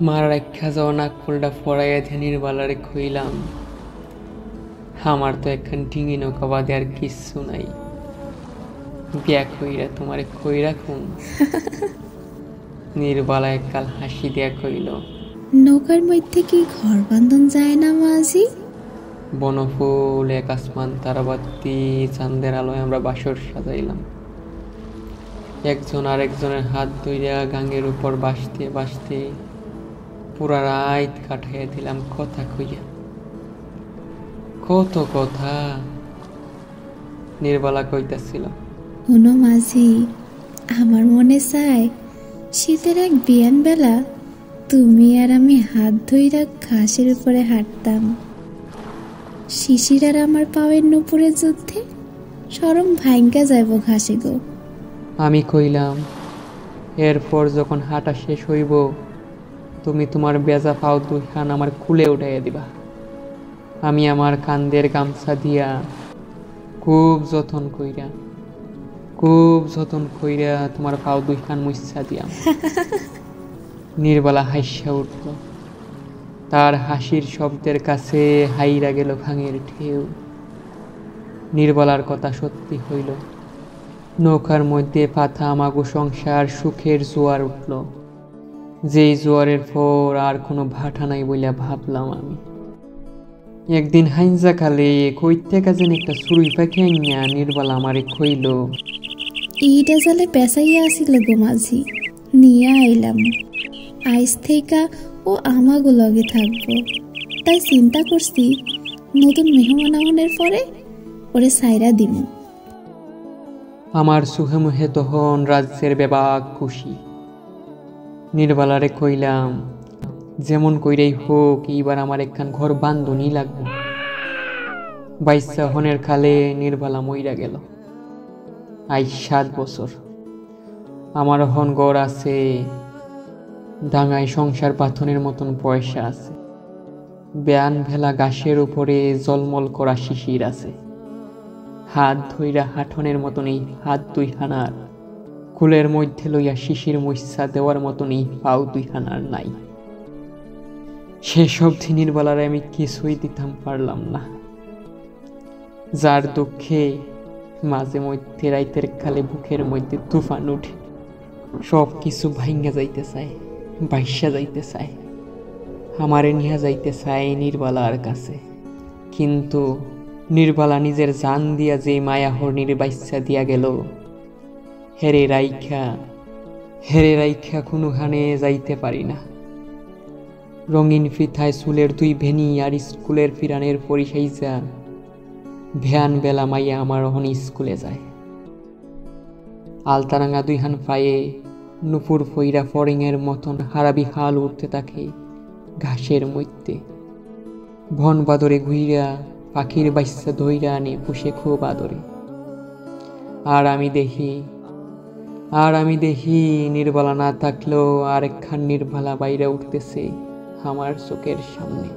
মার রাক্ষা যাওয়া নাক ফুলটা ফড়াইয়া ধ্যানির বালারে খইলাম, আমার তো একখান ডিঙি নৌকা বাদে আর কিচ্ছু নাই। বিয়া কইরা তোমারে কই রাখুন। নির্বালা এককাল হাসি দিয়া কইল, নৌকার মধ্যে কি ঘর বান্ধন যায় না মাঝি? বনফুল এক আসমান তারাবাতি চাঁদের আলোয় আমরা বাসর সাজাইলাম। একজন আরেকজনের হাত ধইরা গাঙের উপর বাসতে বাসতে পুরা রাত কাটাইয়া দিলাম কথা কইয়া। কত কথা নির্বালা কইতাছিল। হুনো মাঝি, আমার মনে চায় শীতের এক বিয়ান বেলা তুমি আর আমি হাত ধইরা ঘাসের উপরে হাঁটতাম। শিশির আর আমার পাওয়ের নুপুরের যুদ্ধে সরম ভাঙ্গা যাইব ঘাসে গো। আমি কইলাম, এরপর যখন হাঁটা শেষ হইব তুমি তোমার বেজা পাও দুইখান আমার কুলে উঠাইয়া দিবা। আমি আমার কান্দের গামছা দিয়া খুব যতন কইরা তোমার পাও দুইখান মুচ্ছা দিয়াম। নির্বালা হাসিয়া উঠল, তার হাসির শব্দের কাছে হাইরা গেল ভাঙের ঢেউ। নির্বালার কথা সত্যি হইল, নৌকার মধ্যে পাথা আমাগো সংসার সুখের জোয়ার উঠল। যেই জোয়ারের পর আর কোনো ভাটা নাই বইলা ভাবলাম আমি। একদিন হাইঞ্জা কালে কই থেকে যেন একটা চুড়ুই পাখি আনিয়া নির্বালা আমারে খইল। এইটা জালে পেঁচাইয়া আসিল গো মাঝি, নিয়ে আইলাম। আইস থেকা ও আমাগো লগে থাকবো, তাই চিন্তা করছি নতুন মেহমান আমনের পরে ওরে সাইরা দিমু। আমার সুহে মুহে তখন রাজ্যের বেবাক খুশি। নির্বালারে কইলাম, যেমন কইরাই হোক এইবার আমার একখান ঘর বান্ধনই লাগবে। বাইশা হনের খালে নির্বালা মইরা গেল। আজ 7 বছর। আমার হন ঘর আছে, ডাঙায় সংসার পাথনের মতন পয়সা আছে, ব্যান ভেলা গাছের উপরে জলমল করা শিশির আছে। হাত ধইরা হাঁটনের মতন এই হাত দুইখানার কুলের মধ্যে লইয়া শিশির মুচ্ছা দেওয়ার মতন এই পাও দুইখানার নাই। সেসব দিনের বেলায় আমি কিছুই দিতাম পারলাম না। যার দুঃখে মাঝে মধ্যে রাইতের কালে বুকের মধ্যে তুফান উঠে, সব কিছু ভাঙ্গা যাইতে চায়, বাইসা যাইতে চায়, আমারে নিয়া যাইতে চায় নির্বালার কাছে। কিন্তু নির্বালা নিজের জান দিয়া যে মায়া হরনির বাইসা দিয়া গেল, হেরে রাইখা কোনোখানে যাইতে পারি না। রঙিন ফিথায় চুলের 2 ভেনি আর স্কুলের ফিরানের পরিসাইজা ভ্যান বেলা মাইয়া আমার হন স্কুলে যায়। আলতারাঙা 2 হান পায়ে নুপুর ফইরা ফরিংয়ের মতন হারাবি হাল উঠতে থাকে ঘাসের মধ্যে। ভন বাদরে ঘুইরা পাখির বাইসা ধইরা আনে পুষে খুব আদরে। আর আমি দেখি নির্বালা না থাকলেও আরেকখান নির্বালা বাইরে উঠতেছে আমার চোখের সামনে।